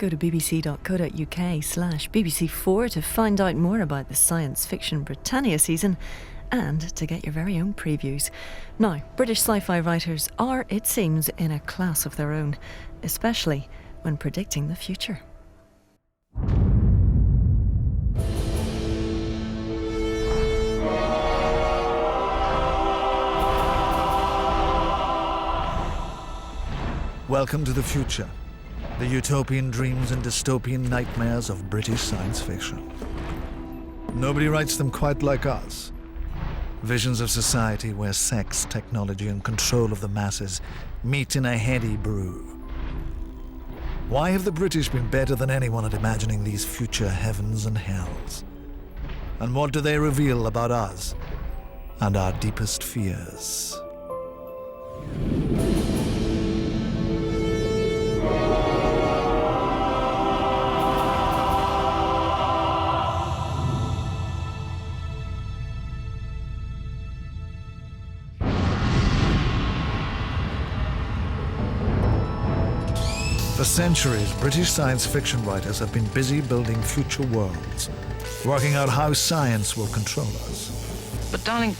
Go to bbc.co.uk/BBC4 to find out more about the Science Fiction Britannia season and to get your very own previews. Now, British sci-fi writers are, it seems, in a class of their own, especially when predicting the future. Welcome to the future, the utopian dreams and dystopian nightmares of British science fiction. Nobody writes them quite like us. Visions of society where sex, technology, and control of the masses meet in a heady brew. Why have the British been better than anyone at imagining these future heavens and hells? And what do they reveal about us and our deepest fears? For centuries, British science fiction writers have been busy building future worlds, working out how science will control us. But darling,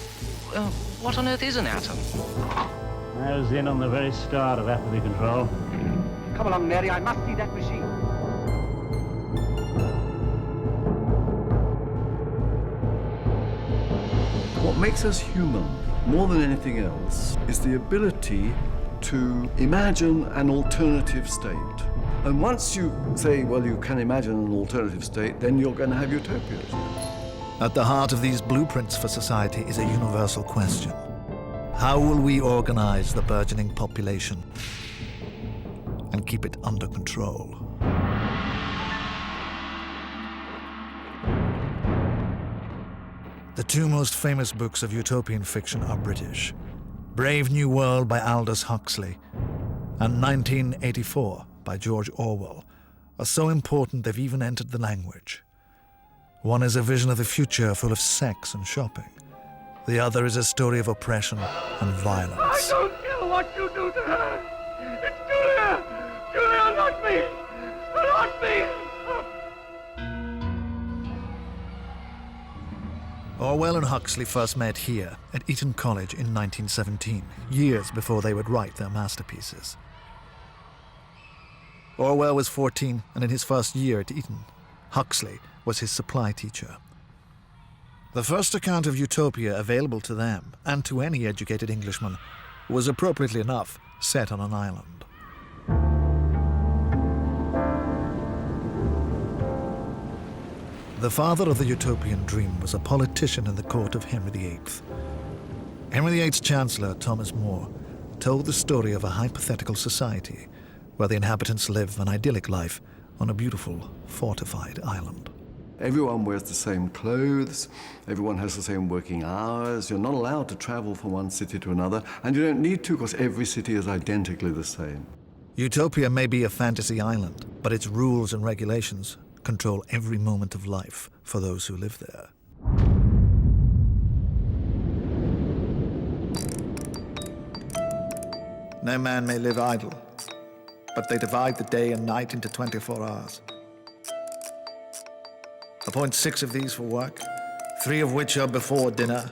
what on earth is an atom? I was in on the very start of apathy control. Come along, Mary, I must see that machine. What makes us human, more than anything else, is the ability to imagine an alternative state. And once you say, well, you can imagine an alternative state, then you're going to have utopias. At the heart of these blueprints for society is a universal question. How will we organize the burgeoning population and keep it under control? The two most famous books of utopian fiction are British: Brave New World by Aldous Huxley and 1984 by George Orwell are so important they've even entered the language. One is a vision of the future full of sex and shopping. The other is a story of oppression and violence. I don't care what you do to her. It's Julia! Julia, not me! Not me! Orwell and Huxley first met here at Eton College in 1917, years before they would write their masterpieces. Orwell was 14 and in his first year at Eton. Huxley was his supply teacher. The first account of utopia available to them, and to any educated Englishman, was appropriately enough set on an island. The father of the utopian dream was a politician in the court of Henry VIII. Henry VIII's Chancellor, Thomas More, told the story of a hypothetical society where the inhabitants live an idyllic life on a beautiful, fortified island. Everyone wears the same clothes, everyone has the same working hours, you're not allowed to travel from one city to another, and you don't need to because every city is identically the same. Utopia may be a fantasy island, but its rules and regulations control every moment of life for those who live there. No man may live idle, but they divide the day and night into 24 hours. Appoint 6 of these for work, 3 of which are before dinner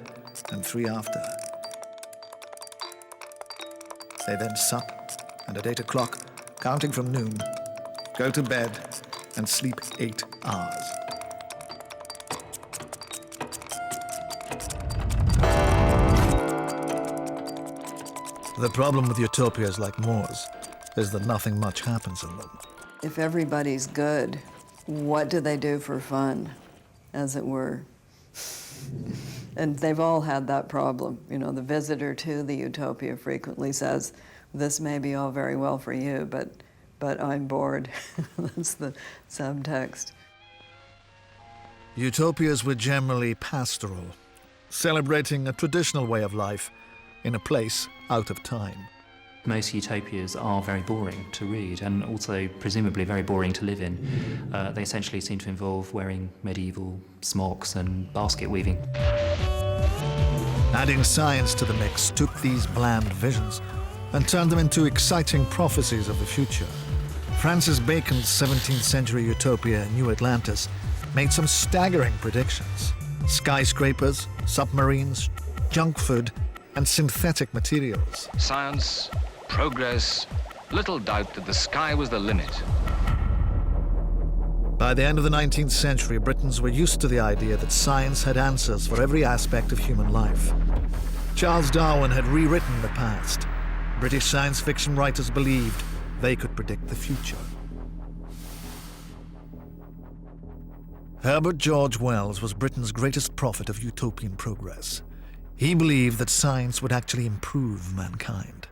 and 3 after. They then sup, and at 8 o'clock, counting from noon, go to bed and sleep 8 hours. The problem with utopias like More's is that nothing much happens in them. If everybody's good, what do they do for fun, as it were? And they've all had that problem. You know, the visitor to the utopia frequently says, this may be all very well for you, but I'm bored. That's the subtext. Utopias were generally pastoral, celebrating a traditional way of life in a place out of time. Most utopias are very boring to read and also presumably very boring to live in. They essentially seem to involve wearing medieval smocks and basket weaving. Adding science to the mix took these bland visions and turned them into exciting prophecies of the future, Francis Bacon's 17th century utopia, New Atlantis, made some staggering predictions. Skyscrapers, submarines, junk food, and synthetic materials. Science, progress, little doubt that the sky was the limit. By the end of the 19th century, Britons were used to the idea that science had answers for every aspect of human life. Charles Darwin had rewritten the past. British science fiction writers believed they could predict the future. Herbert George Wells was Britain's greatest prophet of utopian progress. He believed that science would actually improve mankind.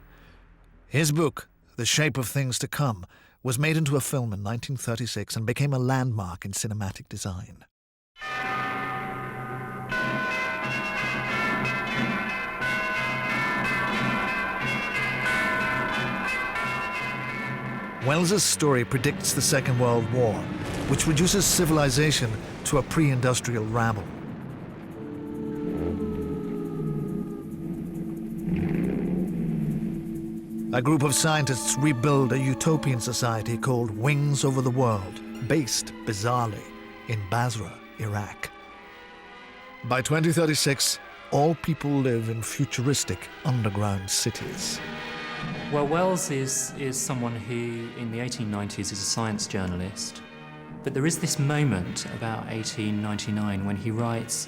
His book, The Shape of Things to Come, was made into a film in 1936 and became a landmark in cinematic design. Wells's story predicts the Second World War, which reduces civilization to a pre-industrial rabble. A group of scientists rebuild a utopian society called Wings Over the World, based, bizarrely, in Basra, Iraq. By 2036, all people live in futuristic underground cities. Well, Wells is someone who, in the 1890s, is a science journalist. But there is this moment about 1899 when he writes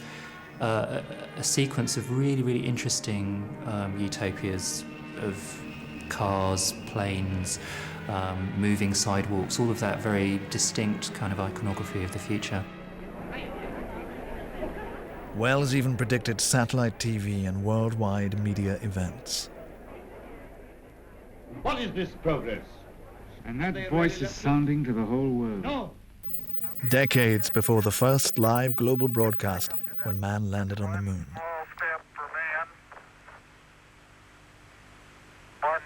a sequence of really, really interesting utopias of cars, planes, moving sidewalks, all of that very distinct kind of iconography of the future. Wells even predicted satellite TV and worldwide media events. What is this progress? And that voice is sounding to the whole world. No. Decades before the first live global broadcast when man landed on the moon. Small step for man, one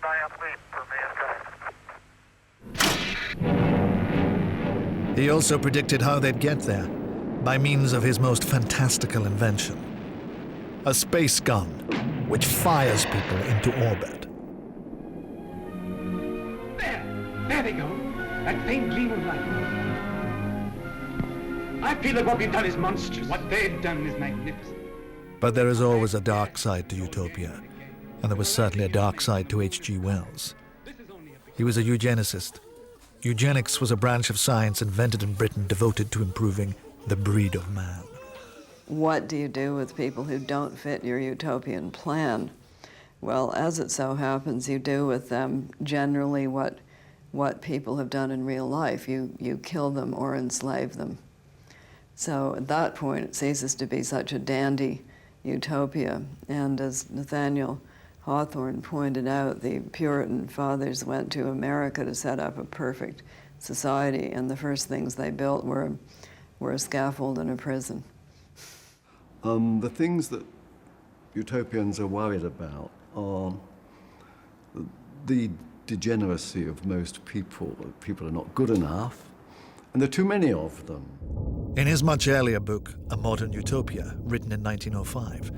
giant leap for mankind. He also predicted how they'd get there by means of his most fantastical invention, a space gun which fires people into orbit. There they go. That faint gleam of light. I feel that what we've done is monstrous. What they've done is magnificent. But there is always a dark side to utopia, and there was certainly a dark side to H.G. Wells. He was a eugenicist. Eugenics was a branch of science invented in Britain devoted to improving the breed of man. What do you do with people who don't fit your utopian plan? Well, as it so happens, you do with them generally what people have done in real life. You kill them or enslave them. So at that point, it ceases to be such a dandy utopia. And as Nathaniel Hawthorne pointed out, the Puritan fathers went to America to set up a perfect society, and the first things they built were a scaffold and a prison. The things that utopians are worried about are the degeneracy of most people. People are not good enough, and there are too many of them. In his much earlier book, A Modern Utopia, written in 1905,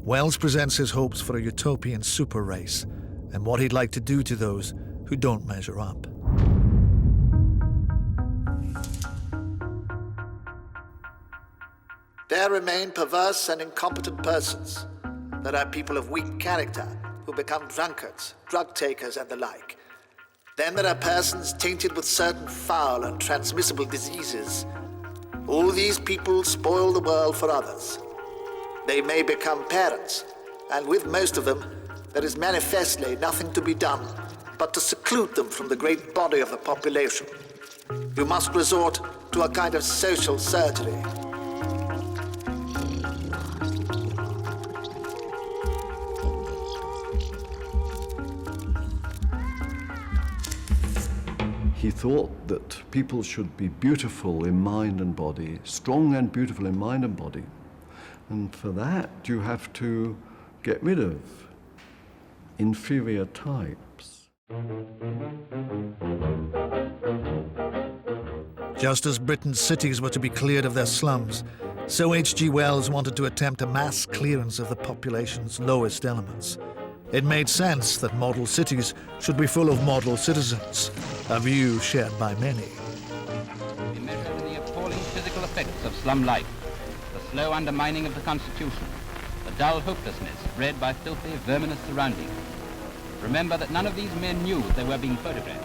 Wells presents his hopes for a utopian super race and what he'd like to do to those who don't measure up. There remain perverse and incompetent persons. There are people of weak character who become drunkards, drug takers, and the like. Then there are persons tainted with certain foul and transmissible diseases. All these people spoil the world for others. They may become parents, and with most of them, there is manifestly nothing to be done but to seclude them from the great body of the population. You must resort to a kind of social surgery. He thought that people should be beautiful in mind and body, strong and beautiful in mind and body. And for that, you have to get rid of inferior types. Just as Britain's cities were to be cleared of their slums, so H.G. Wells wanted to attempt a mass clearance of the population's lowest elements. It made sense that model cities should be full of model citizens, a view shared by many. We measured the appalling physical effects of slum life, the slow undermining of the Constitution, the dull hopelessness bred by filthy, verminous surroundings. Remember that none of these men knew they were being photographed.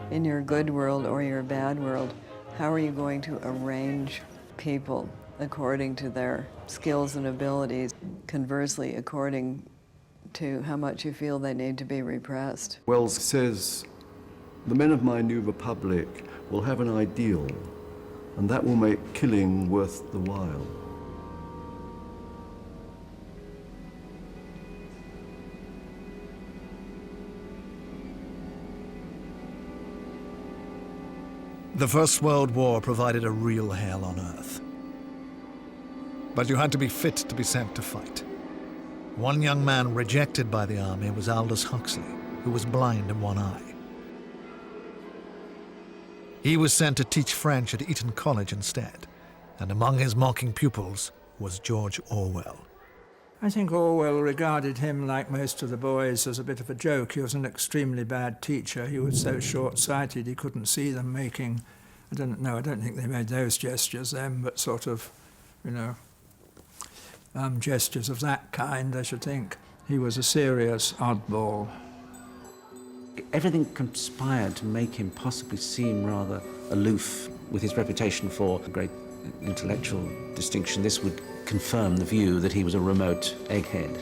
In your good world or your bad world, how are you going to arrange people according to their skills and abilities, conversely according to how much you feel they need to be repressed? Wells says, the men of my new republic will have an ideal, and that will make killing worth the while. The First World War provided a real hell on earth. But you had to be fit to be sent to fight. One young man rejected by the army was Aldous Huxley, who was blind in one eye. He was sent to teach French at Eton College instead, and among his mocking pupils was George Orwell. I think Orwell regarded him, like most of the boys, as a bit of a joke. He was an extremely bad teacher. He was so short-sighted he couldn't see them making, I don't think they made those gestures then, but sort of, gestures of that kind, I should think. He was a serious oddball. Everything conspired to make him possibly seem rather aloof. With his reputation for great intellectual distinction, this would confirm the view that he was a remote egghead.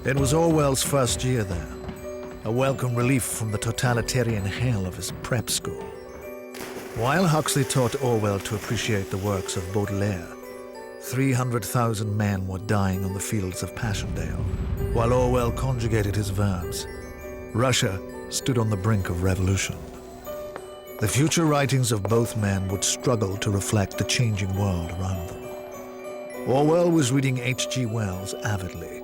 It was Orwell's first year there, a welcome relief from the totalitarian hell of his prep school. While Huxley taught Orwell to appreciate the works of Baudelaire, 300,000 men were dying on the fields of Passchendaele, while Orwell conjugated his verbs. Russia stood on the brink of revolution. The future writings of both men would struggle to reflect the changing world around them. Orwell was reading H.G. Wells avidly,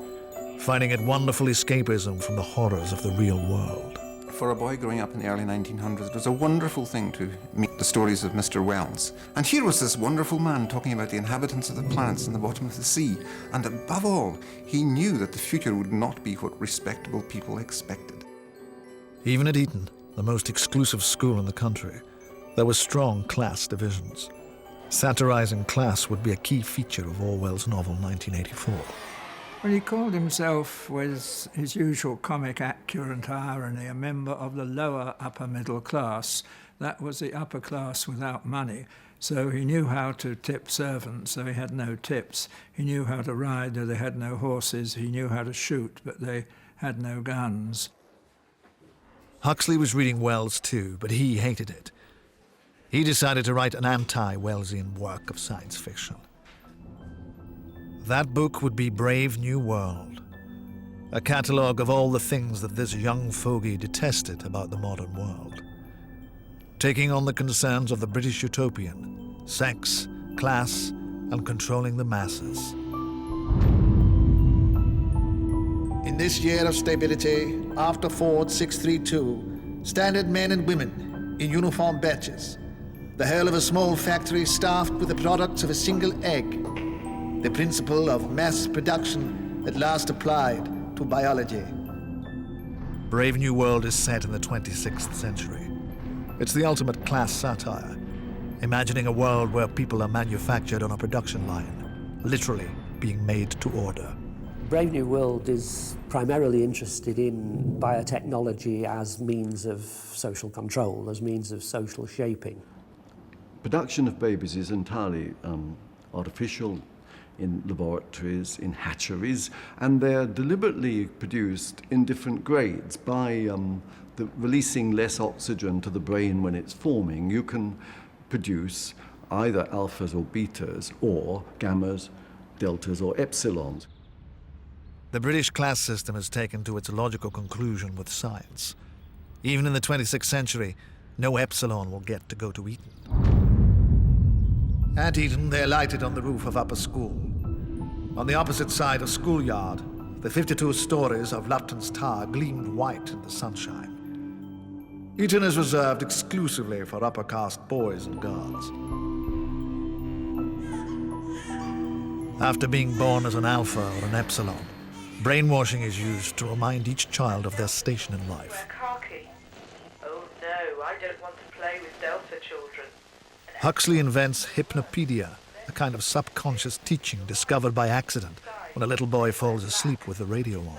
finding it wonderful escapism from the horrors of the real world. For a boy growing up in the early 1900s, it was a wonderful thing to meet the stories of Mr. Wells. And here was this wonderful man talking about the inhabitants of the planets in the bottom of the sea. And above all, he knew that the future would not be what respectable people expected. Even at Eton, the most exclusive school in the country, there were strong class divisions. Satirizing class would be a key feature of Orwell's novel 1984. Well, he called himself, with his usual comic accurate irony, a member of the lower upper middle class. That was the upper class without money. So he knew how to tip servants, so he had no tips. He knew how to ride, though they had no horses. He knew how to shoot, but they had no guns. Huxley was reading Wells too, but he hated it. He decided to write an anti-Wellsian work of science fiction. That book would be Brave New World, a catalogue of all the things that this young fogey detested about the modern world. Taking on the concerns of the British utopian, sex, class, and controlling the masses. In this year of stability, after Ford 632, standard men and women in uniform batches, the whole of a small factory staffed with the products of a single egg, the principle of mass production at last applied to biology. Brave New World is set in the 26th century. It's the ultimate class satire, imagining a world where people are manufactured on a production line, literally being made to order. Brave New World is primarily interested in biotechnology as means of social control, as means of social shaping. Production of babies is entirely artificial in laboratories, in hatcheries, and they're deliberately produced in different grades by releasing less oxygen to the brain when it's forming. You can produce either alphas or betas, or gammas, deltas, or epsilons. The British class system is taken to its logical conclusion with science. Even in the 26th century, no epsilon will get to go to Eton. At Eton, they alighted on the roof of Upper School. On the opposite side of Schoolyard, the 52 stories of Lupton's Tower gleamed white in the sunshine. Eton is reserved exclusively for upper caste boys and girls. After being born as an alpha or an epsilon, Brainwashing is used to remind each child of their station in life. Wear khaki. Oh no, I don't want to play with Delta children. Huxley invents hypnopedia, a kind of subconscious teaching discovered by accident when a little boy falls asleep with the radio on.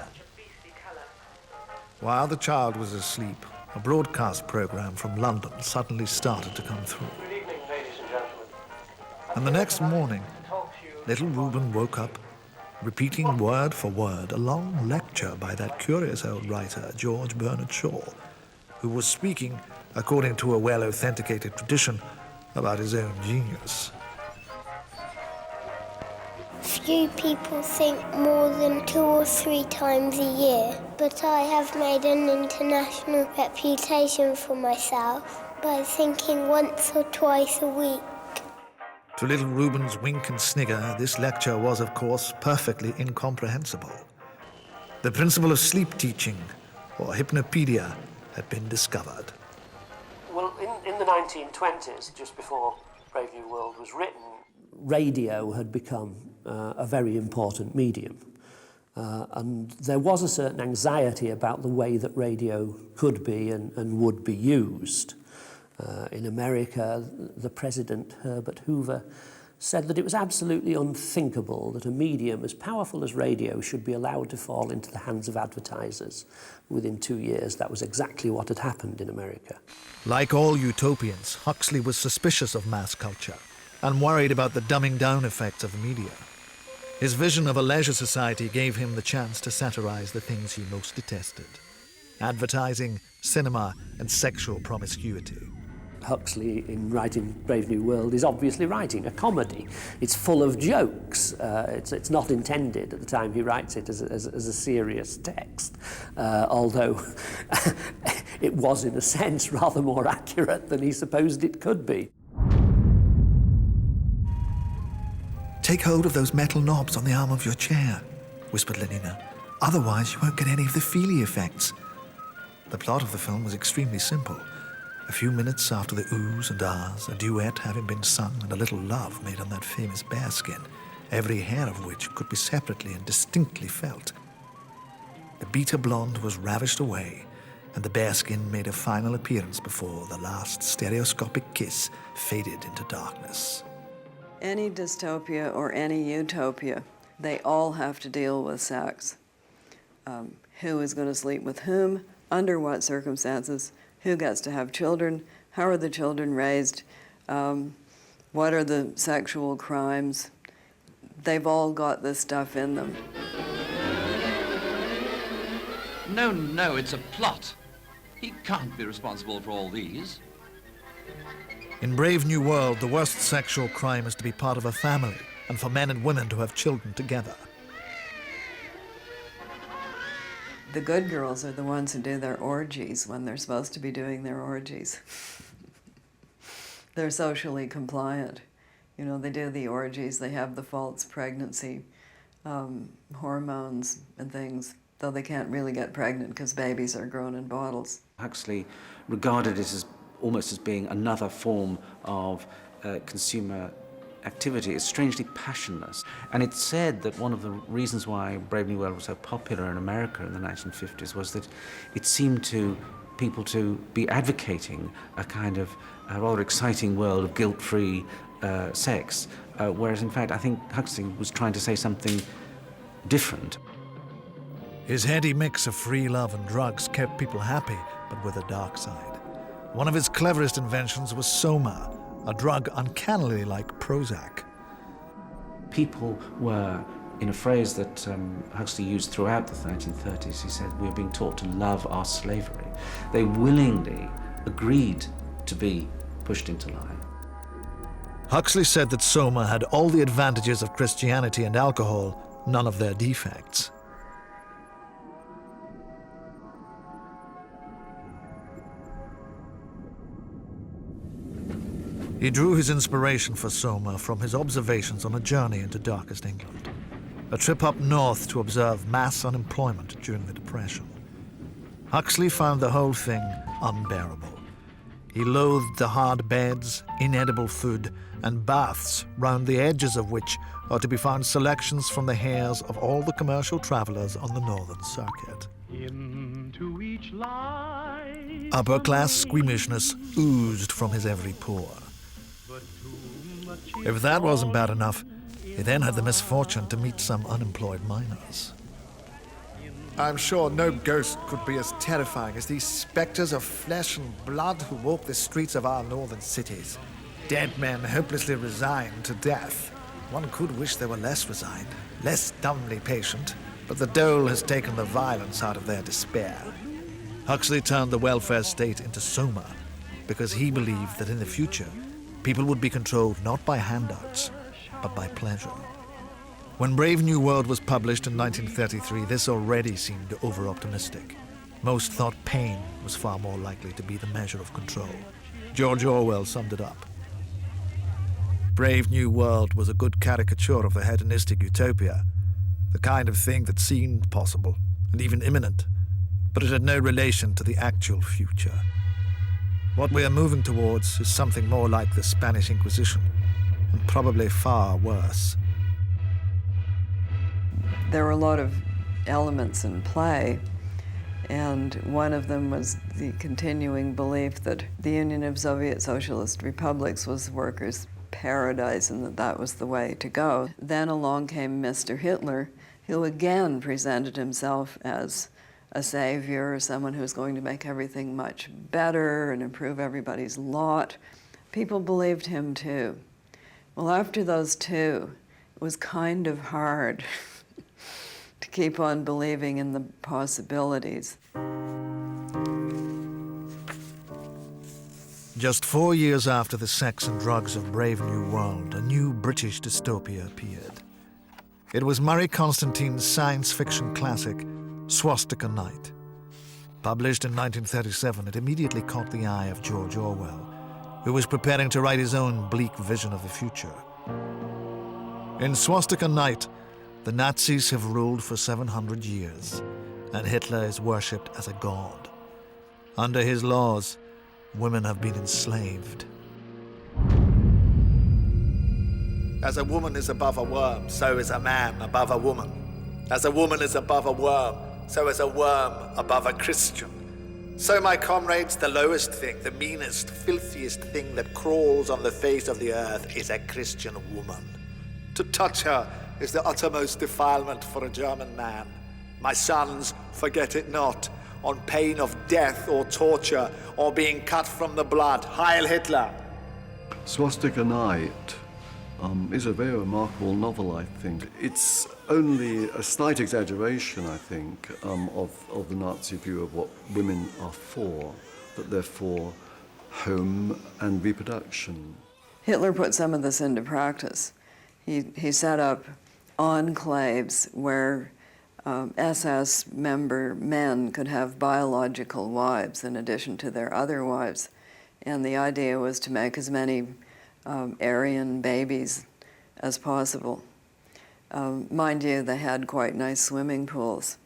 While the child was asleep, a broadcast program from London suddenly started to come through. Good evening, ladies and gentlemen. And the next morning, little Reuben woke up, repeating word for word a long lecture by that curious old writer, George Bernard Shaw, who was speaking, according to a well-authenticated tradition, about his own genius. Few people think more than 2 or 3 times a year, but I have made an international reputation for myself by thinking once or twice a week. To little Reuben's wink and snigger, this lecture was, of course, perfectly incomprehensible. The principle of sleep teaching, or hypnopedia, had been discovered. Well, in the 1920s, just before Brave New World was written, radio had become a very important medium. And there was a certain anxiety about the way that radio could be and would be used. In America, the President, Herbert Hoover, said that it was absolutely unthinkable that a medium as powerful as radio should be allowed to fall into the hands of advertisers. Within 2 years, that was exactly what had happened in America. Like all utopians, Huxley was suspicious of mass culture and worried about the dumbing down effects of media. His vision of a leisure society gave him the chance to satirize the things he most detested: advertising, cinema, and sexual promiscuity. Huxley, in writing Brave New World, is obviously writing a comedy. It's full of jokes. It's not intended at the time he writes it as a serious text, although it was, in a sense, rather more accurate than he supposed it could be. "Take hold of those metal knobs on the arm of your chair," whispered Lenina. "Otherwise you won't get any of the feely effects." The plot of the film was extremely simple. A few minutes after the oohs and ahs, a duet having been sung and a little love made on that famous bearskin, every hair of which could be separately and distinctly felt. The beta blonde was ravished away, and the bearskin made a final appearance before the last stereoscopic kiss faded into darkness. Any dystopia or any utopia, they all have to deal with sex. Who is going to sleep with whom, under what circumstances, who gets to have children, how are the children raised, what are the sexual crimes. They've all got this stuff in them. No, it's a plot. He can't be responsible for all these. In Brave New World, the worst sexual crime is to be part of a family, and for men and women to have children together. The good girls are the ones who do their orgies when they're supposed to be doing their orgies. They're socially compliant. You know, they do the orgies, they have the false pregnancy hormones and things, though they can't really get pregnant because babies are grown in bottles. Huxley regarded it as almost as being another form of consumer activity. It's strangely passionless. And it's said that one of the reasons why Brave New World was so popular in America in the 1950s was that it seemed to people to be advocating a kind of a rather exciting world of guilt-free sex, whereas in fact I think Huxley was trying to say something different. His heady mix of free love and drugs kept people happy, but with a dark side. One of his cleverest inventions was Soma, a drug uncannily like Prozac. People were, in a phrase that Huxley used throughout the 1930s, he said, "We are being taught to love our slavery." They willingly agreed to be pushed into line. Huxley said that Soma had all the advantages of Christianity and alcohol, none of their defects. He drew his inspiration for Soma from his observations on a journey into darkest England, a trip up north to observe mass unemployment during the Depression. Huxley found the whole thing unbearable. He loathed the hard beds, inedible food, and baths, round the edges of which are to be found selections from the hairs of all the commercial travellers on the northern circuit. Into each life. Upper-class squeamishness oozed from his every pore. If that wasn't bad enough, he then had the misfortune to meet some unemployed miners. I'm sure no ghost could be as terrifying as these spectres of flesh and blood who walk the streets of our northern cities. Dead men hopelessly resigned to death. One could wish they were less resigned, less dumbly patient, but the dole has taken the violence out of their despair. Huxley turned the welfare state into Soma because he believed that in the future, people would be controlled not by handouts, but by pleasure. When Brave New World was published in 1933, this already seemed over-optimistic. Most thought pain was far more likely to be the measure of control. George Orwell summed it up. Brave New World was a good caricature of the hedonistic utopia, the kind of thing that seemed possible and even imminent, but it had no relation to the actual future. What we are moving towards is something more like the Spanish Inquisition, and probably far worse. There were a lot of elements in play, and one of them was the continuing belief that the Union of Soviet Socialist Republics was workers' paradise and that that was the way to go. Then along came Mr. Hitler, who again presented himself as a savior, someone who's going to make everything much better and improve everybody's lot. People believed him too. Well, after those two, it was kind of hard to keep on believing in the possibilities. Just 4 years after the sex and drugs of Brave New World, a new British dystopia appeared. It was Murray Constantine's science fiction classic, Swastika Night. Published in 1937, it immediately caught the eye of George Orwell, who was preparing to write his own bleak vision of the future. In Swastika Night, the Nazis have ruled for 700 years, and Hitler is worshipped as a god. Under his laws, women have been enslaved. As a woman is above a worm, so is a man above a woman. As a woman is above a worm, so is a worm above a Christian. So, my comrades, the lowest thing, the meanest, filthiest thing that crawls on the face of the earth is a Christian woman. To touch her is the uttermost defilement for a German man. My sons, forget it not, on pain of death or torture or being cut from the blood. Heil Hitler! Swastika Night is a very remarkable novel, I think. It's only a slight exaggeration, I think, of the Nazi view of what women are for, that they're for home and reproduction. Hitler put some of this into practice. He set up enclaves where SS member men could have biological wives in addition to their other wives. And the idea was to make as many Aryan babies as possible. Mind you, they had quite nice swimming pools.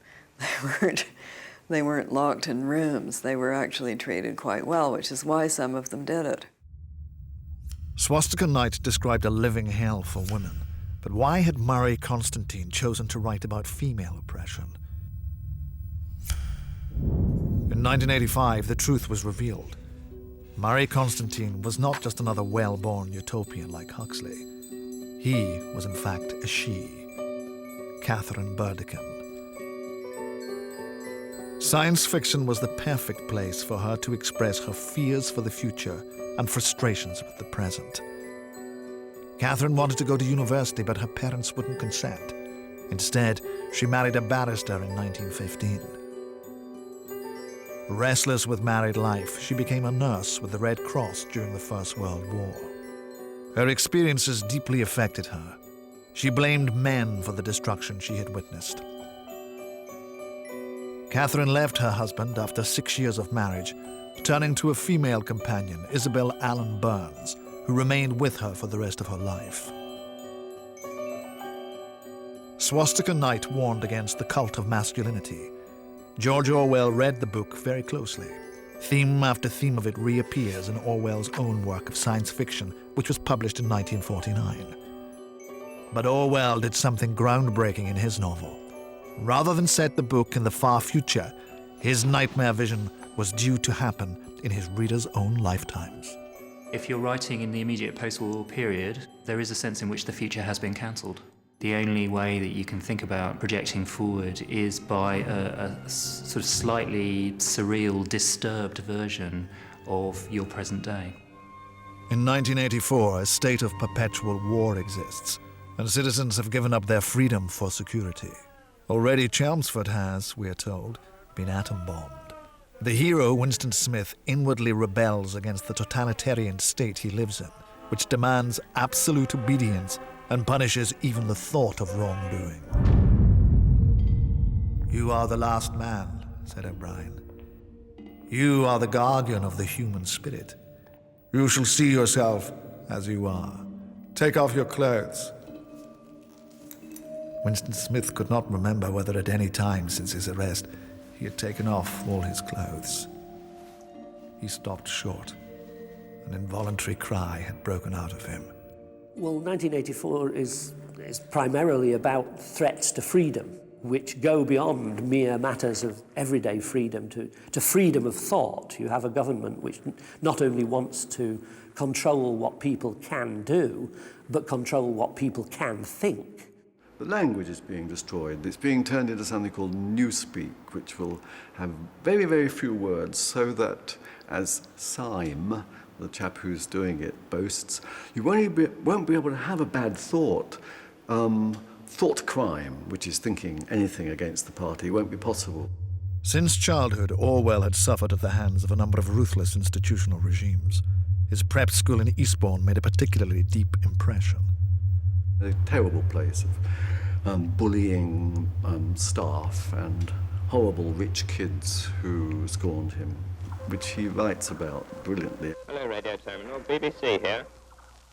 They weren't locked in rooms. They were actually treated quite well, which is why some of them did it. Swastika Night described a living hell for women. But why had Murray Constantine chosen to write about female oppression? In 1985, the truth was revealed. Murray Constantine was not just another well-born utopian like Huxley. He was in fact a she, Catherine Burdekin. Science fiction was the perfect place for her to express her fears for the future and frustrations with the present. Catherine wanted to go to university, but her parents wouldn't consent. Instead, she married a barrister in 1915. Restless with married life, she became a nurse with the Red Cross during the First World War. Her experiences deeply affected her. She blamed men for the destruction she had witnessed. Catherine left her husband after 6 years of marriage, turning to a female companion, Isabel Allen Burns, who remained with her for the rest of her life. Swastika Night warned against the cult of masculinity. George Orwell read the book very closely. Theme after theme of it reappears in Orwell's own work of science fiction, which was published in 1949. But Orwell did something groundbreaking in his novel. Rather than set the book in the far future, his nightmare vision was due to happen in his readers' own lifetimes. If you're writing in the immediate post-war period, there is a sense in which the future has been cancelled. The only way that you can think about projecting forward is by a sort of slightly surreal, disturbed version of your present day. In 1984, a state of perpetual war exists, and citizens have given up their freedom for security. Already Chelmsford has, we are told, been atom-bombed. The hero, Winston Smith, inwardly rebels against the totalitarian state he lives in, which demands absolute obedience and punishes even the thought of wrongdoing. "You are the last man," said O'Brien. "You are the guardian of the human spirit. You shall see yourself as you are. Take off your clothes." Winston Smith could not remember whether at any time since his arrest he had taken off all his clothes. He stopped short. An involuntary cry had broken out of him. Well, 1984 is primarily about threats to freedom, which go beyond mere matters of everyday freedom to freedom of thought. You have a government which not only wants to control what people can do, but control what people can think. The language is being destroyed. It's being turned into something called newspeak, which will have very, very few words, so that, as Syme, the chap who's doing it, boasts, you won't be able to have a bad thought. Thought crime, which is thinking anything against the party, won't be possible. Since childhood, Orwell had suffered at the hands of a number of ruthless institutional regimes. His prep school in Eastbourne made a particularly deep impression. A terrible place of bullying staff and horrible rich kids who scorned him, which he writes about brilliantly. Hello, Radio Terminal. BBC here.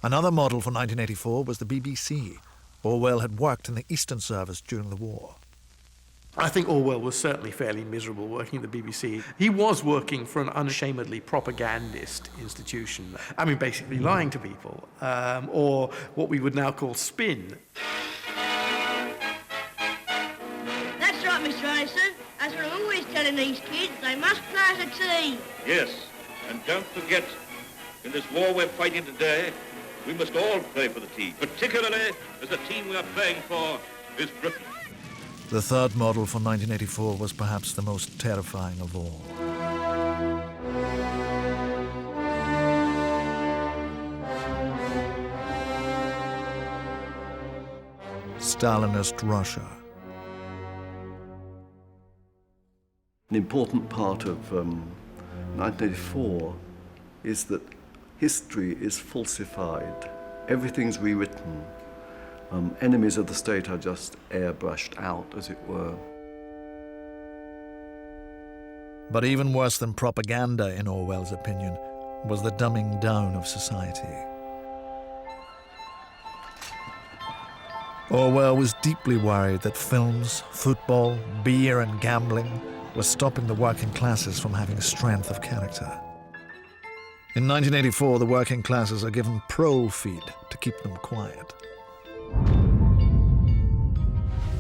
Another model for 1984 was the BBC. Orwell had worked in the Eastern Service during the war. I think Orwell was certainly fairly miserable working at the BBC. He was working for an unashamedly propagandist institution. I mean, basically lying to people, or what we would now call spin. That's right, Mr. Addison. As we're always telling these kids, they must play as a team. Yes, and don't forget, in this war we're fighting today, we must all play for the team, particularly as the team we are playing for is Britain. The third model for 1984 was perhaps the most terrifying of all. Stalinist Russia. An important part of 1984 is that history is falsified. Everything's rewritten. Enemies of the state are just airbrushed out, as it were. But even worse than propaganda, in Orwell's opinion, was the dumbing down of society. Orwell was deeply worried that films, football, beer and gambling were stopping the working classes from having strength of character. In 1984, the working classes are given prole feed to keep them quiet.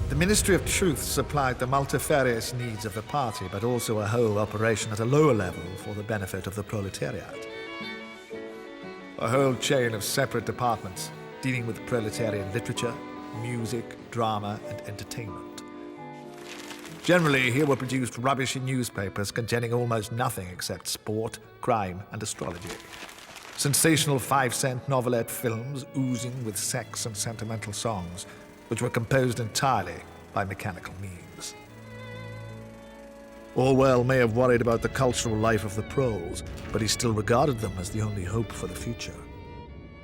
The Ministry of Truth supplied the multifarious needs of the party, but also a whole operation at a lower level for the benefit of the proletariat. A whole chain of separate departments dealing with proletarian literature, music, drama, and entertainment. Generally, here were produced rubbishy newspapers containing almost nothing except sport, crime, and astrology. Sensational 5-cent novelette films oozing with sex and sentimental songs, which were composed entirely by mechanical means. Orwell may have worried about the cultural life of the proles, but he still regarded them as the only hope for the future.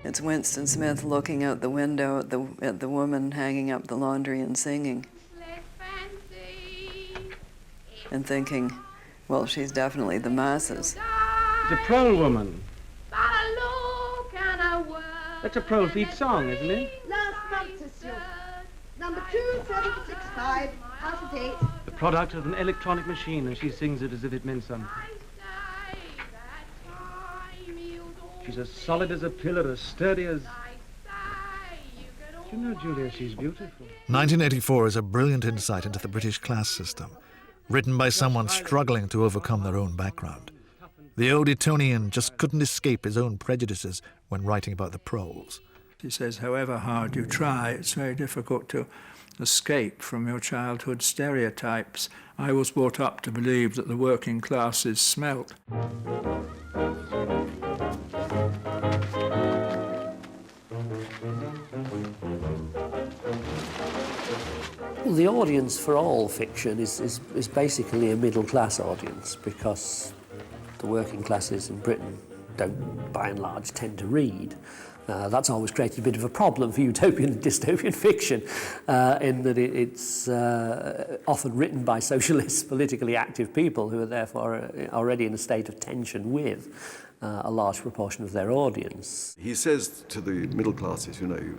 It's Winston Smith looking out the window at the woman hanging up the laundry and singing. And thinking, well, she's definitely the masses. It's a prole woman. That's a prole feed song, isn't it? Last month, number 2765, out of date. The product of an electronic machine, and she sings it as if it meant something. She's as solid as a pillar, as sturdy as... You know, Julia, she's beautiful. 1984 is a brilliant insight into the British class system, written by someone struggling to overcome their own background. The old Etonian just couldn't escape his own prejudices when writing about the proles. He says, however hard you try, it's very difficult to escape from your childhood stereotypes. I was brought up to believe that the working classes smelt. The audience for all fiction is basically a middle-class audience, because the working classes in Britain don't, by and large, tend to read. That's always created a bit of a problem for utopian and dystopian fiction, in that it's often written by socialists, politically active people who are therefore already in a state of tension with a large proportion of their audience. He says to the middle classes, you know,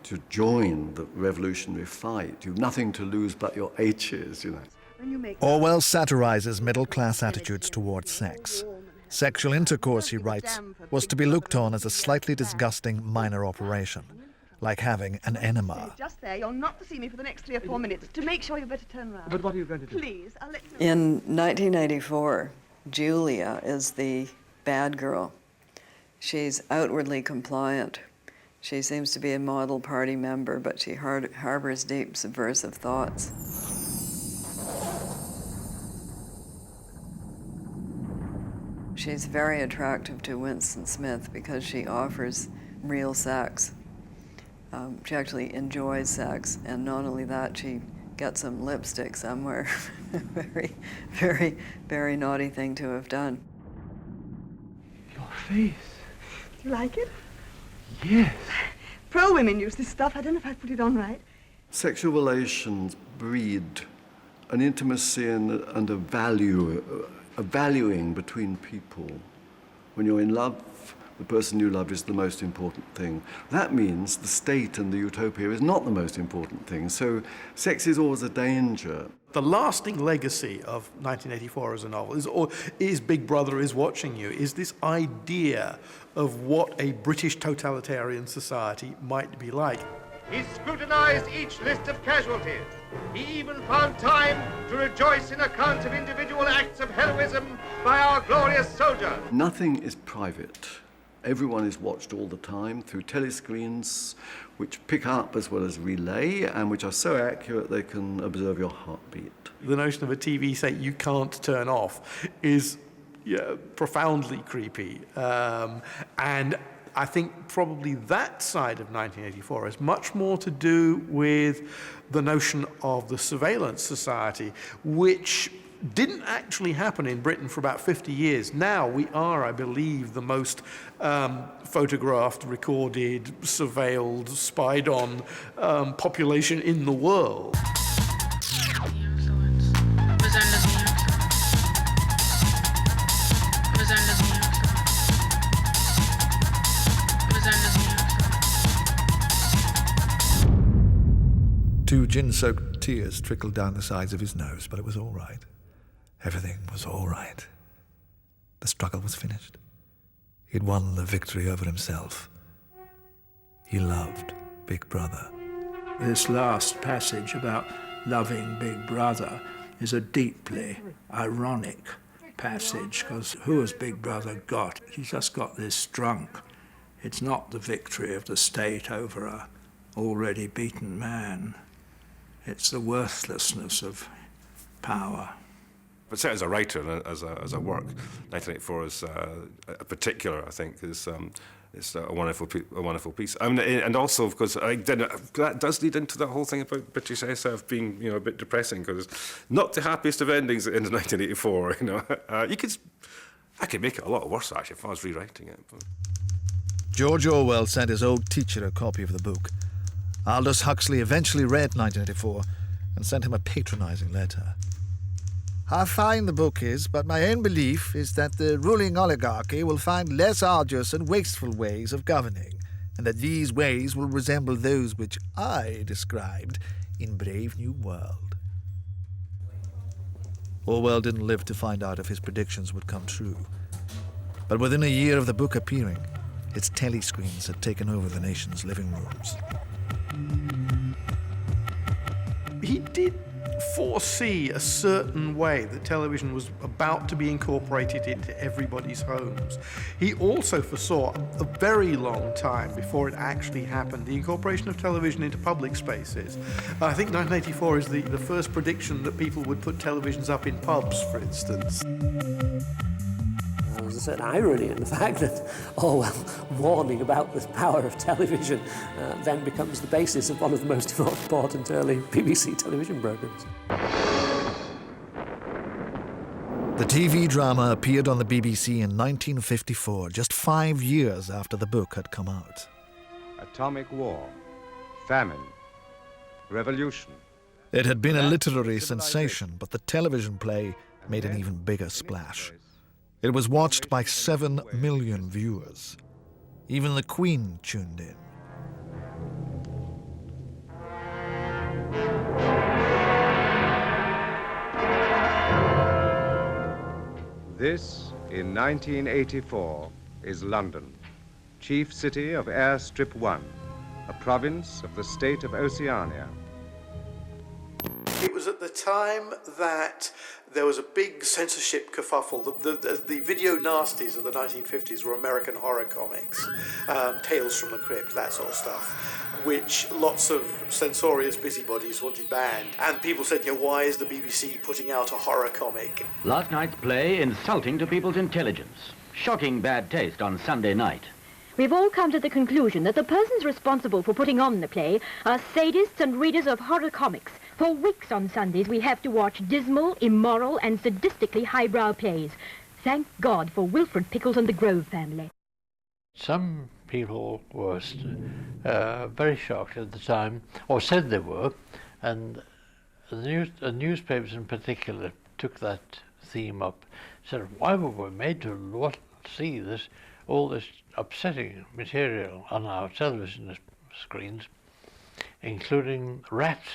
to join the revolutionary fight. You've nothing to lose but your H's, you know. Orwell satirizes middle-class attitudes towards sex. Sexual intercourse, he writes, was to be looked on as a slightly disgusting minor operation, like having an enema. Just there, you're not to see me for the next 3 or 4 minutes. To make sure, you better turn round. But what are you going to do? Please, I'll let you know. In 1984, Julia is the bad girl. She's outwardly compliant. She seems to be a model party member, but she harbors deep subversive thoughts. She's very attractive to Winston Smith because she offers real sex. She actually enjoys sex, and not only that, she gets some lipstick somewhere. Very, very, very naughty thing to have done. Your face. Do you like it? Yes. Pro-women use this stuff. I don't know if I put it on right. Sexual relations breed an intimacy and a valuing between people. When you're in love, the person you love is the most important thing. That means the state and the utopia is not the most important thing. So sex is always a danger. The lasting legacy of 1984 as a novel is Big Brother is Watching You, is this idea of what a British totalitarian society might be like. He scrutinized each list of casualties. He even found time to rejoice in accounts of individual acts of heroism by our glorious soldiers. Nothing is private. Everyone is watched all the time through telescreens, which pick up as well as relay, and which are so accurate they can observe your heartbeat. The notion of a TV set you can't turn off is profoundly creepy. And I think probably that side of 1984 has much more to do with the notion of the surveillance society, which didn't actually happen in Britain for about 50 years. Now we are, I believe, the most photographed, recorded, surveilled, spied on population in the world. Two gin-soaked tears trickled down the sides of his nose, but it was all right. Everything was all right. The struggle was finished. He'd won the victory over himself. He loved Big Brother. This last passage about loving Big Brother is a deeply ironic passage, because who has Big Brother got? He's just got this drunk. It's not the victory of the state over a already beaten man. It's the worthlessness of power. But certainly as a writer and as a work, 1984 is a particular, I think, is it's a wonderful piece. I mean, and also, of course, that does lead into that whole thing about British SF being, a bit depressing, because it's not the happiest of endings in 1984. I could make it a lot worse actually if I was rewriting it. But. George Orwell sent his old teacher a copy of the book. Aldous Huxley eventually read 1984 and sent him a patronizing letter. How fine the book is, but my own belief is that the ruling oligarchy will find less arduous and wasteful ways of governing, and that these ways will resemble those which I described in Brave New World. Orwell didn't live to find out if his predictions would come true. But within a year of the book appearing, its telescreens had taken over the nation's living rooms. He did foresee a certain way that television was about to be incorporated into everybody's homes. He also foresaw a very long time before it actually happened, the incorporation of television into public spaces. I think 1984 is the first prediction that people would put televisions up in pubs, for instance. There's a certain irony in the fact that Orwell warning about the power of television then becomes the basis of one of the most important early BBC television programmes. The TV drama appeared on the BBC in 1954, just 5 years after the book had come out. Atomic war, famine, revolution. It had been a literary sensation, but the television play made an even bigger splash. It was watched by 7 million viewers. Even the Queen tuned in. This, in 1984, is London, chief city of Airstrip 1, a province of the state of Oceania. It was at the time that there was a big censorship kerfuffle. The video nasties of the 1950s were American horror comics, Tales from the Crypt, that sort of stuff, which lots of censorious busybodies wanted banned. And people said, you know, why is the BBC putting out a horror comic? Last night's play insulting to people's intelligence. Shocking bad taste on Sunday night. We've all come to the conclusion that the persons responsible for putting on the play are sadists and readers of horror comics. For weeks on Sundays, we have to watch dismal, immoral, and sadistically highbrow plays. Thank God for Wilfred Pickles and the Grove family. Some people were very shocked at the time, or said they were, and the newspapers in particular took that theme up. Said, why were we made to see all this upsetting material on our television screens, including rats?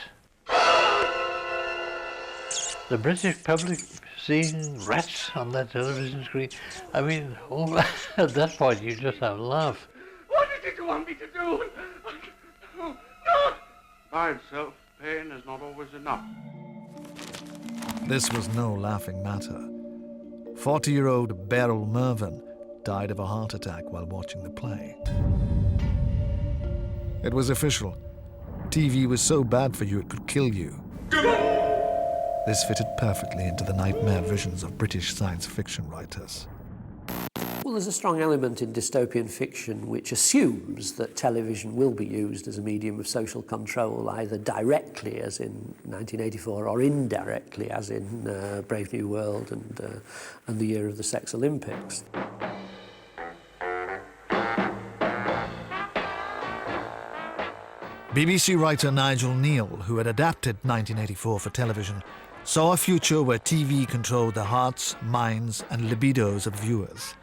The British public seeing rats on their television screen. I mean, at that point you just have to laugh. What did you want me to do? No! By itself, pain is not always enough. This was no laughing matter. 40-year-old Beryl Mervyn died of a heart attack while watching the play. It was official. TV was so bad for you it could kill you. This fitted perfectly into the nightmare visions of British science fiction writers. Well, there's a strong element in dystopian fiction which assumes that television will be used as a medium of social control, either directly, as in 1984, or indirectly, as in Brave New World and the year of the Sex Olympics. BBC writer Nigel Kneale, who had adapted 1984 for television, saw a future where TV controlled the hearts, minds, and libidos of viewers.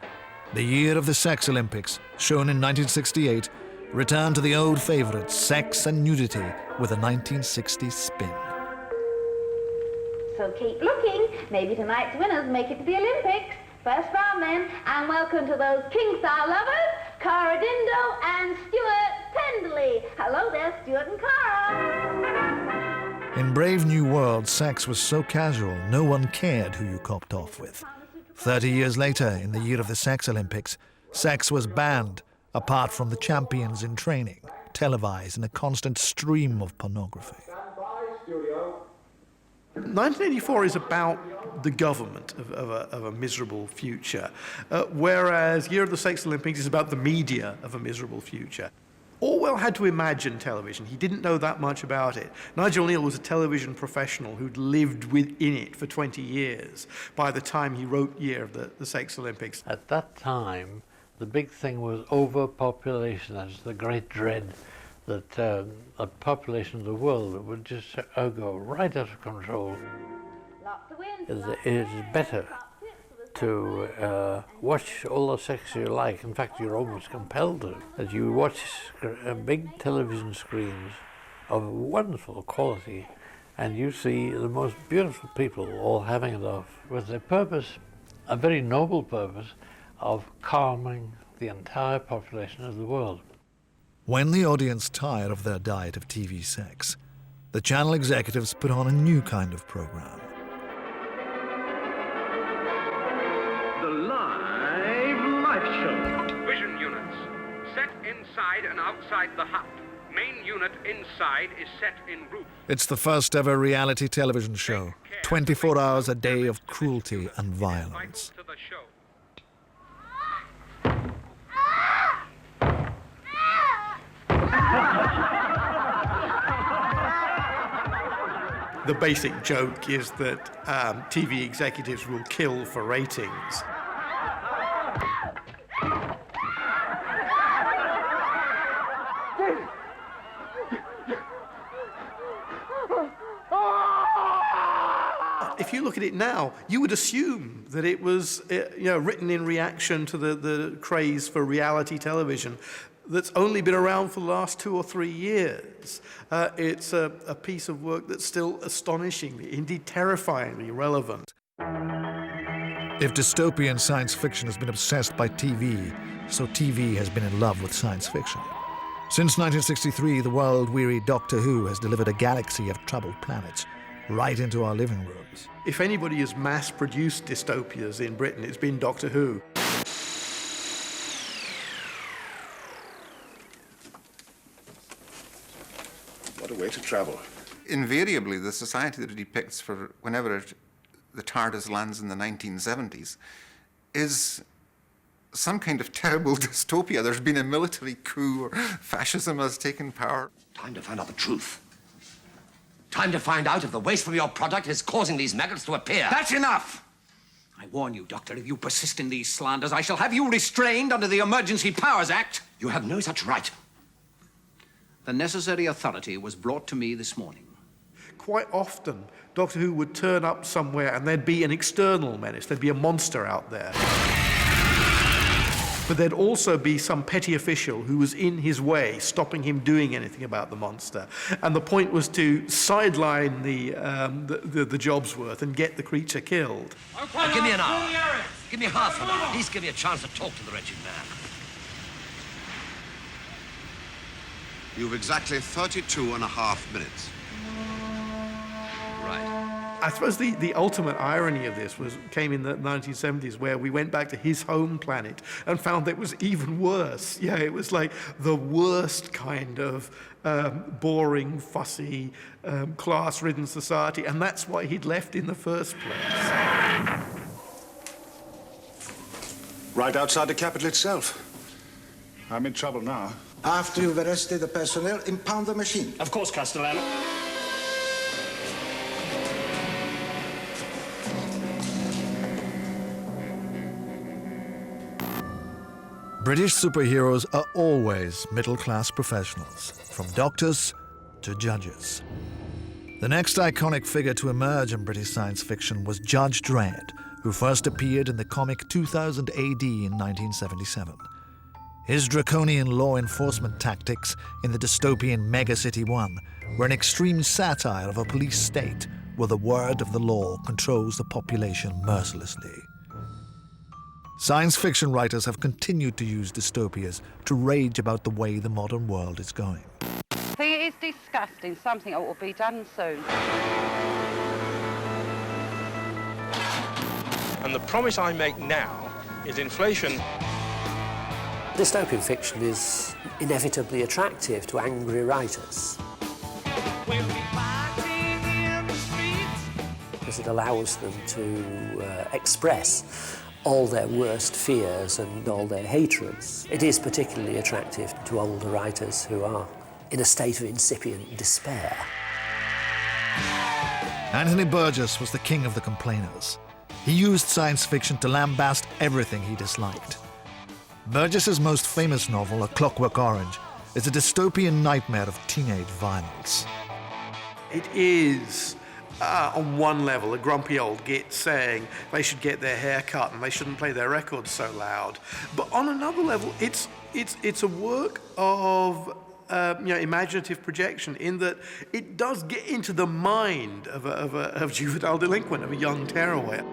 The year of the Sex Olympics, shown in 1968, returned to the old favourites, sex and nudity, with a 1960s spin. So keep looking. Maybe tonight's winners make it to the Olympics. First round then, and welcome to those king-style lovers, Cara Dindo and Stuart Pendley. Hello there, Stuart and Cara. In Brave New World, sex was so casual, no one cared who you copped off with. 30 years later, in the year of the Sex Olympics, sex was banned, apart from the champions in training, televised in a constant stream of pornography. 1984 is about the government of a miserable future, whereas Year of the Sex Olympics is about the media of a miserable future. Orwell had to imagine television. He didn't know that much about it. Nigel Kneale was a television professional who'd lived within it for 20 years by the time he wrote Year of the Sex Olympics. At that time, the big thing was overpopulation. That's the great dread that the population of the world would just go right out of control. It is better to watch all the sex you like. In fact, you're almost compelled to. As you watch big television screens of wonderful quality, and you see the most beautiful people all having it off with a purpose, a very noble purpose, of calming the entire population of the world. When the audience tired of their diet of TV sex, the channel executives put on a new kind of program. The live show. Vision units set inside and outside the hut. Main unit inside is set in roof. It's the first ever reality television show, 24 hours a day of cruelty and violence. The basic joke is that TV executives will kill for ratings. If you look at it now, you would assume that it was written in reaction to the craze for reality television that's only been around for the last 2 or 3 years. It's a piece of work that's still astonishingly, indeed terrifyingly relevant. If dystopian science fiction has been obsessed by TV, so TV has been in love with science fiction. Since 1963, the world-weary Doctor Who has delivered a galaxy of troubled planets right into our living rooms. If anybody has mass-produced dystopias in Britain, it's been Doctor Who. What a way to travel. Invariably, the society that it depicts for whenever the TARDIS lands in the 1970s is some kind of terrible dystopia. There's been a military coup or fascism has taken power. Time to find out the truth. Time to find out if the waste from your product is causing these maggots to appear. That's enough! I warn you, Doctor, if you persist in these slanders, I shall have you restrained under the Emergency Powers Act. You have no such right. The necessary authority was brought to me this morning. Quite often, Doctor Who would turn up somewhere and there'd be an external menace. There'd be a monster out there. But there'd also be some petty official who was in his way, stopping him doing anything about the monster. And the point was to sideline the job's worth and get the creature killed. Okay, give me an hour. Give me half an hour. At least give me a chance to talk to the wretched man. You've exactly 32.5 minutes. Right. I suppose the ultimate irony of this came in the 1970s, where we went back to his home planet and found that it was even worse. Yeah, it was like the worst kind of boring, fussy, class-ridden society, and that's why he'd left in the first place. Right outside the capital itself. I'm in trouble now. After you've arrested the personnel, impound the machine. Of course, Castellano. British superheroes are always middle-class professionals, from doctors to judges. The next iconic figure to emerge in British science fiction was Judge Dredd, who first appeared in the comic 2000 AD in 1977. His draconian law enforcement tactics in the dystopian Megacity 1 were an extreme satire of a police state where the word of the law controls the population mercilessly. Science fiction writers have continued to use dystopias to rage about the way the modern world is going. I think it is disgusting, something that will be done soon. And the promise I make now is inflation. Dystopian fiction is inevitably attractive to angry writers. Because it allows them to express all their worst fears and all their hatreds. It is particularly attractive to older writers who are in a state of incipient despair. Anthony Burgess was the king of the complainers. He used science fiction to lambast everything he disliked. Burgess's most famous novel, A Clockwork Orange, is a dystopian nightmare of teenage violence. It is, on one level, a grumpy old git saying they should get their hair cut and they shouldn't play their records so loud. But on another level, it's a work of imaginative projection, in that it does get into the mind of a juvenile delinquent, of a young tearaway.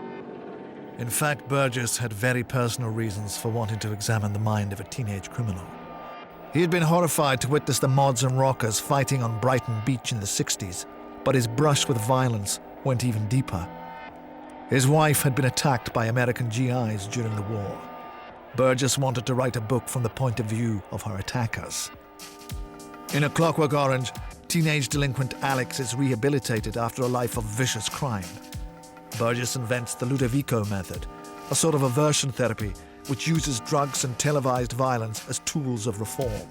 In fact, Burgess had very personal reasons for wanting to examine the mind of a teenage criminal. He had been horrified to witness the mods and rockers fighting on Brighton Beach in the 60s, but his brush with violence went even deeper. His wife had been attacked by American GIs during the war. Burgess wanted to write a book from the point of view of her attackers. In A Clockwork Orange, teenage delinquent Alex is rehabilitated after a life of vicious crime. Burgess invents the Ludovico method, a sort of aversion therapy which uses drugs and televised violence as tools of reform.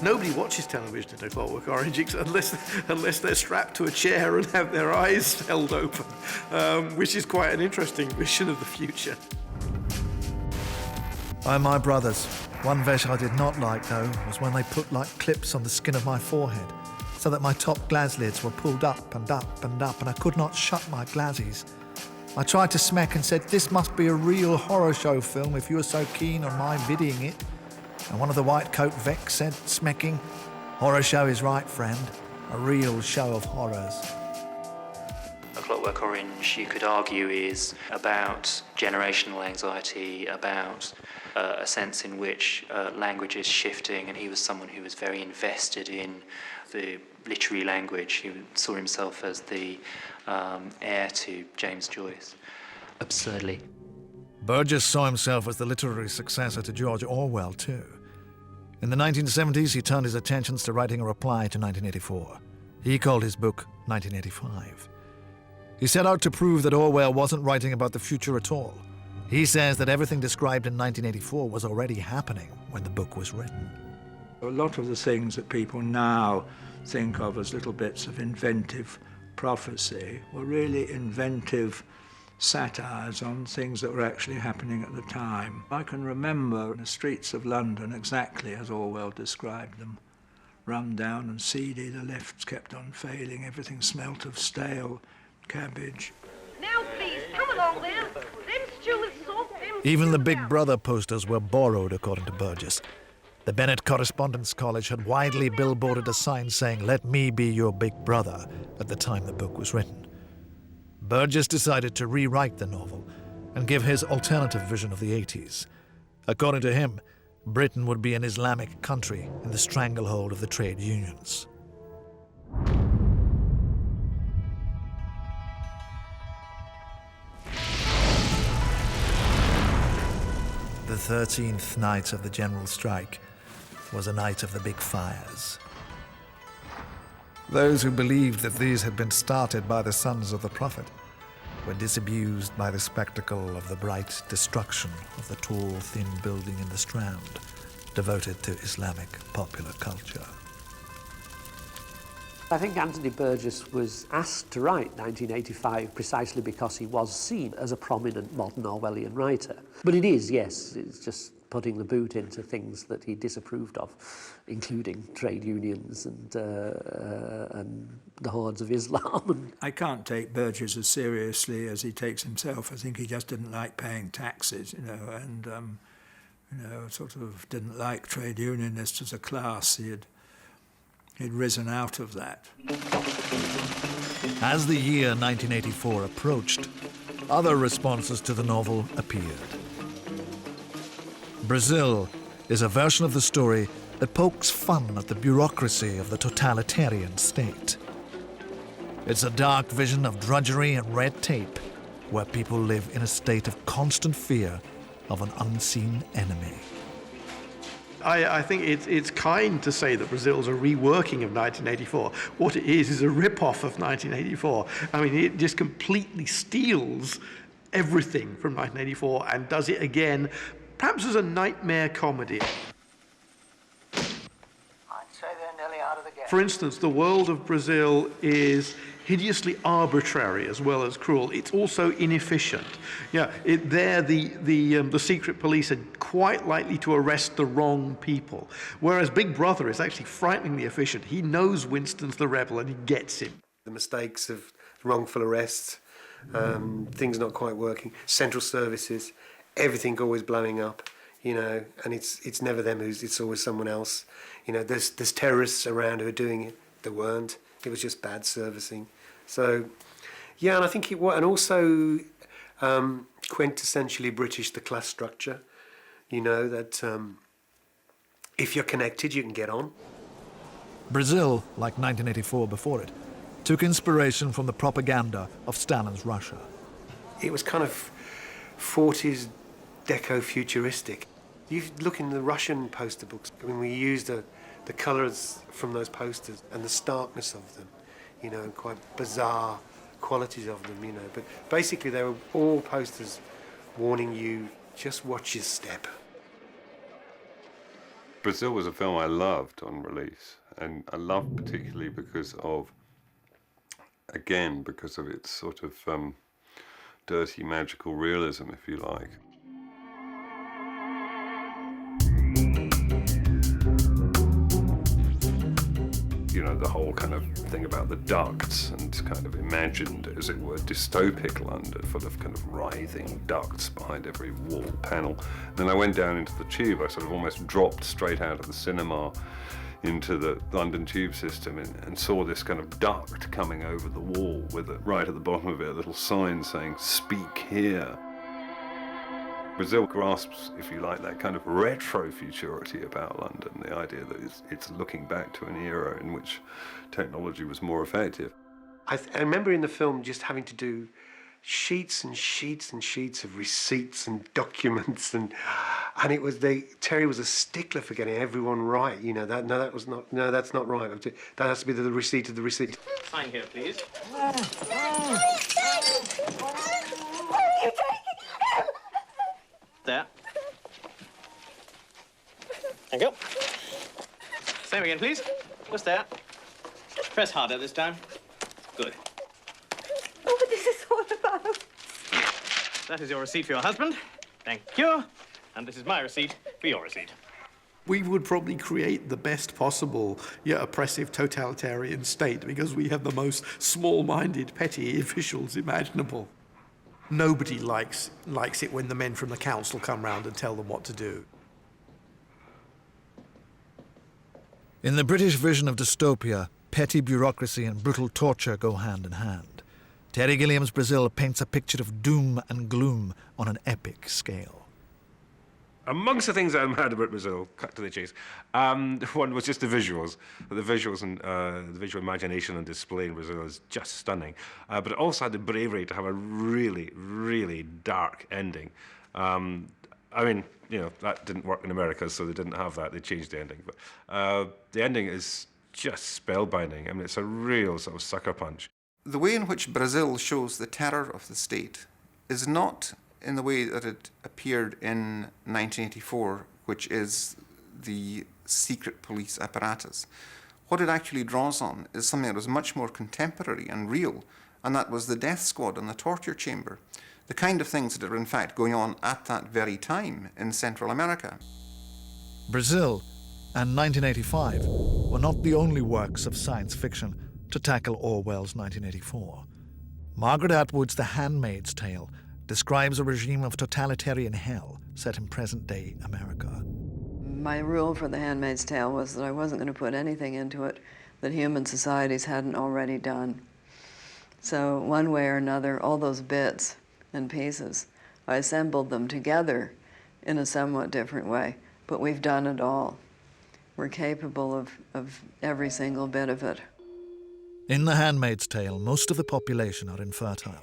Nobody watches television in A Clockwork Orange unless they're strapped to a chair and have their eyes held open, which is quite an interesting vision of the future. By my brothers, one vish I did not like, though, was when they put like clips on the skin of my forehead, so that my top glass lids were pulled up and up and up, and I could not shut my glazies. I tried to smack and said, "This must be a real horror show film if you are so keen on my videoing it." And one of the white coat vecs said, smacking, "Horror show is right, friend. A real show of horrors." A Clockwork Orange, you could argue, is about generational anxiety, about a sense in which language is shifting, and he was someone who was very invested in the literary language. He saw himself as the heir to James Joyce. Absurdly. Burgess saw himself as the literary successor to George Orwell, too. In the 1970s, he turned his attentions to writing a reply to 1984. He called his book 1985. He set out to prove that Orwell wasn't writing about the future at all. He says that everything described in 1984 was already happening when the book was written. A lot of the things that people now think of as little bits of inventive prophecy were really inventive satires on things that were actually happening at the time. I can remember the streets of London exactly as Orwell described them. Run down and seedy, the lifts kept on failing, everything smelt of stale cabbage. Now, please, come along there. Them stew is soft, them Even the Big Brother posters were borrowed, according to Burgess. The Bennett Correspondence College had widely billboarded a sign saying, "Let me be your big brother," at the time the book was written. Burgess decided to rewrite the novel and give his alternative vision of the 80s. According to him, Britain would be an Islamic country in the stranglehold of the trade unions. The 13th night of the general strike was a night of the big fires. Those who believed that these had been started by the sons of the Prophet were disabused by the spectacle of the bright destruction of the tall, thin building in the Strand, devoted to Islamic popular culture. I think Anthony Burgess was asked to write 1985 precisely because he was seen as a prominent modern Orwellian writer. But it is, yes, it's just putting the boot into things that he disapproved of, including trade unions and the hordes of Islam. I can't take Burgess as seriously as he takes himself. I think he just didn't like paying taxes, and sort of didn't like trade unionists as a class. He'd risen out of that. As the year 1984 approached, other responses to the novel appeared. Brazil is a version of the story that pokes fun at the bureaucracy of the totalitarian state. It's a dark vision of drudgery and red tape, where people live in a state of constant fear of an unseen enemy. I think it's kind to say that Brazil's a reworking of 1984. What it is a rip-off of 1984. I mean, it just completely steals everything from 1984 and does it again, perhaps as a nightmare comedy. I'd say they're nearly out of the game. For instance, the world of Brazil is hideously arbitrary as well as cruel. It's also inefficient. The secret police are quite likely to arrest the wrong people, whereas Big Brother is actually frighteningly efficient. He knows Winston's the rebel and he gets him. The mistakes of wrongful arrests, things not quite working, central services, everything always blowing up, and it's never them it's always someone else. There's terrorists around who are doing it. There weren't. It was just bad servicing. So, and I think and also quintessentially British, the class structure. You know, that if you're connected, you can get on. Brazil, like 1984 before it, took inspiration from the propaganda of Stalin's Russia. It was kind of 40s deco-futuristic. You look in the Russian poster books, I mean, we used the colours from those posters and the starkness of them, you know, and quite bizarre qualities of them, you know. But basically they were all posters warning you, just watch your step. Brazil was a film I loved on release, and I loved particularly because of its sort of dirty magical realism, if you like. You know, the whole kind of thing about the ducts and kind of imagined, as it were, dystopic London, full of kind of writhing ducts behind every wall panel. Then I went down into the tube. I sort of almost dropped straight out of the cinema into the London tube system and saw this kind of duct coming over the wall with, right at the bottom of it, a little sign saying, "Speak here." Brazil grasps, if you like, that kind of retro-futurity about London, the idea that it's looking back to an era in which technology was more effective. I remember in the film just having to do sheets and sheets and sheets of receipts and documents, and it was Terry was a stickler for getting everyone right. You know, that's not right. That has to be the receipt of the receipt. Sign here, please. There. Thank you. Same again, please. What's that? Press harder this time. Good. Oh, what is this all about? That is your receipt for your husband. Thank you. And this is my receipt for your receipt. We would probably create the best possible, oppressive totalitarian state because we have the most small-minded, petty officials imaginable. Nobody likes it when the men from the council come round and tell them what to do. In the British vision of dystopia, petty bureaucracy and brutal torture go hand in hand. Terry Gilliam's Brazil paints a picture of doom and gloom on an epic scale. Amongst the things I admired about Brazil, cut to the chase, one was just the visuals. The visuals and the visual imagination on display in Brazil is just stunning. But it also had the bravery to have a really, really dark ending. I mean, that didn't work in America, so they didn't have that. They changed the ending. But the ending is just spellbinding. I mean, it's a real sort of sucker punch. The way in which Brazil shows the terror of the state is not in the way that it appeared in 1984, which is the secret police apparatus. What it actually draws on is something that was much more contemporary and real, and that was the death squad and the torture chamber, the kind of things that are in fact going on at that very time in Central America. Brazil and 1985 were not the only works of science fiction to tackle Orwell's 1984. Margaret Atwood's The Handmaid's Tale describes a regime of totalitarian hell set in present-day America. My rule for The Handmaid's Tale was that I wasn't going to put anything into it that human societies hadn't already done. So one way or another, all those bits and pieces, I assembled them together in a somewhat different way, but we've done it all. We're capable of every single bit of it. In The Handmaid's Tale, most of the population are infertile.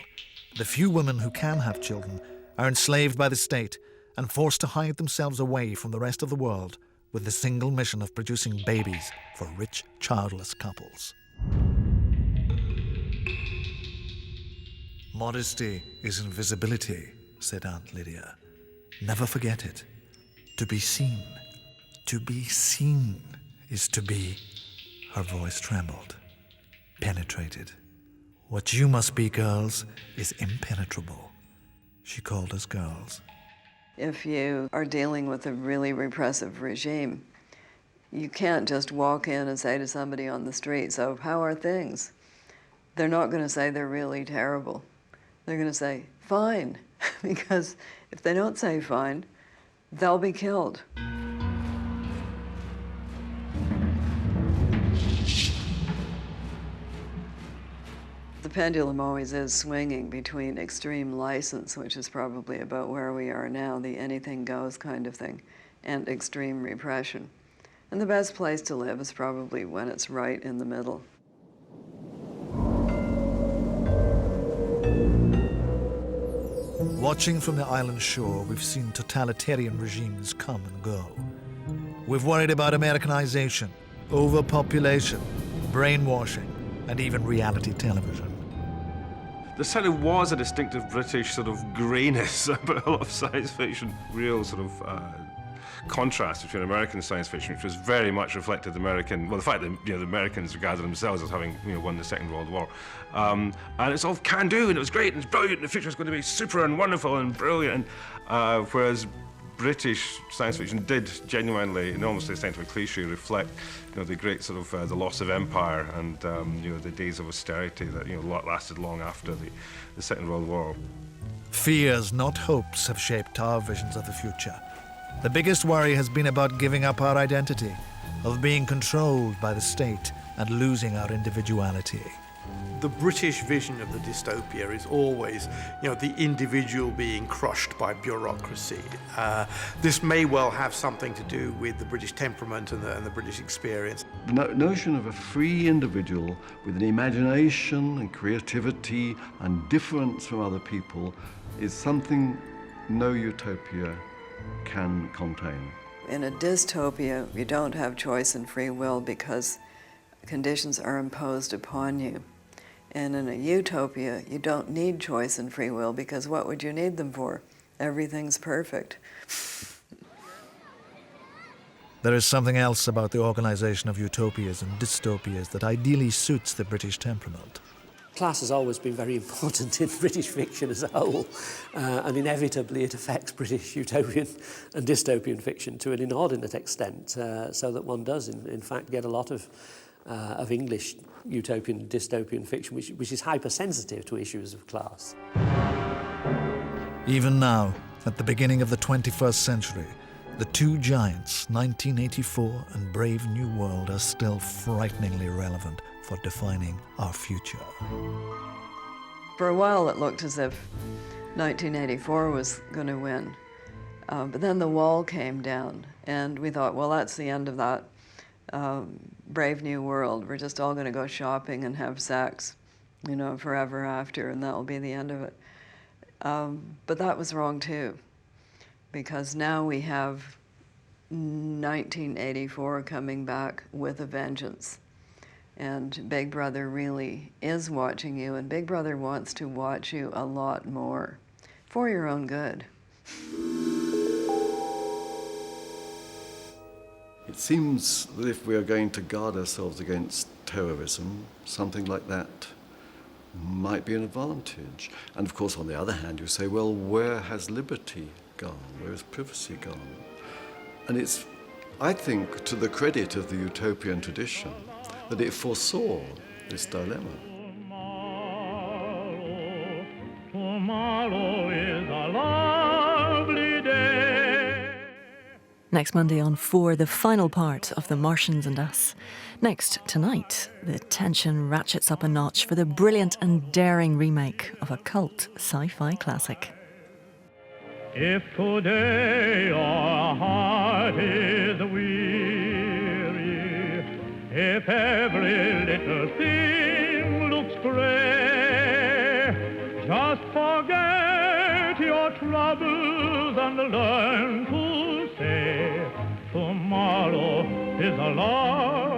The few women who can have children are enslaved by the state and forced to hide themselves away from the rest of the world with the single mission of producing babies for rich, childless couples. Modesty is invisibility, said Aunt Lydia. Never forget it. To be seen is to be, her voice trembled, penetrated. What you must be, girls, is impenetrable. She called us girls. If you are dealing with a really repressive regime, you can't just walk in and say to somebody on the street, "So how are things?" They're not going to say they're really terrible. They're going to say, "Fine," because if they don't say fine, they'll be killed. The pendulum always is swinging between extreme license, which is probably about where we are now, the anything goes kind of thing, and extreme repression. And the best place to live is probably when it's right in the middle. Watching from the island shore, we've seen totalitarian regimes come and go. We've worried about Americanization, overpopulation, brainwashing, and even reality television. There certainly was a distinctive British sort of greyness about a lot of science fiction, real sort of contrast between American science fiction, which was very much reflected American, well, the fact that the Americans regarded themselves as having won the Second World War, and it's all can-do, and it was great, and it's brilliant, and the future was going to be super and wonderful and brilliant, and, whereas British science fiction did genuinely, in almost the extent of a cliche, reflect the great sort of the loss of empire and the days of austerity that lasted long after the Second World War. Fears, not hopes, have shaped our visions of the future. The biggest worry has been about giving up our identity, of being controlled by the state and losing our individuality. The British vision of the dystopia is always, the individual being crushed by bureaucracy. This may well have something to do with the British temperament and the British experience. The notion of a free individual with an imagination and creativity and difference from other people is something no utopia can contain. In a dystopia, you don't have choice and free will because conditions are imposed upon you. And in a utopia, you don't need choice and free will because what would you need them for? Everything's perfect. There is something else about the organization of utopias and dystopias that ideally suits the British temperament. Class has always been very important in British fiction as a whole, and inevitably it affects British utopian and dystopian fiction to an inordinate extent, so that one does, in fact, get a lot of English utopian and dystopian fiction, which is hypersensitive to issues of class. Even now, at the beginning of the 21st century, the two giants, 1984 and Brave New World, are still frighteningly relevant for defining our future. For a while it looked as if 1984 was going to win, but then the wall came down and we thought, well, that's the end of that Brave New World. We're just all going to go shopping and have sex, forever after, and that will be the end of it. But that was wrong too, because now we have 1984 coming back with a vengeance. And Big Brother really is watching you, and Big Brother wants to watch you a lot more for your own good. It seems that if we are going to guard ourselves against terrorism, something like that might be an advantage. And of course, on the other hand, you say, well, where has liberty gone? Where has privacy gone? And it's, I think, to the credit of the utopian tradition that it foresaw this dilemma. Tomorrow is a lovely day. Next Monday on 4, the final part of The Martians and Us. Next, tonight, the tension ratchets up a notch for the brilliant and daring remake of a cult sci-fi classic. If today your heart is weary, if every little thing looks gray, just forget your troubles and learn to say, tomorrow is a long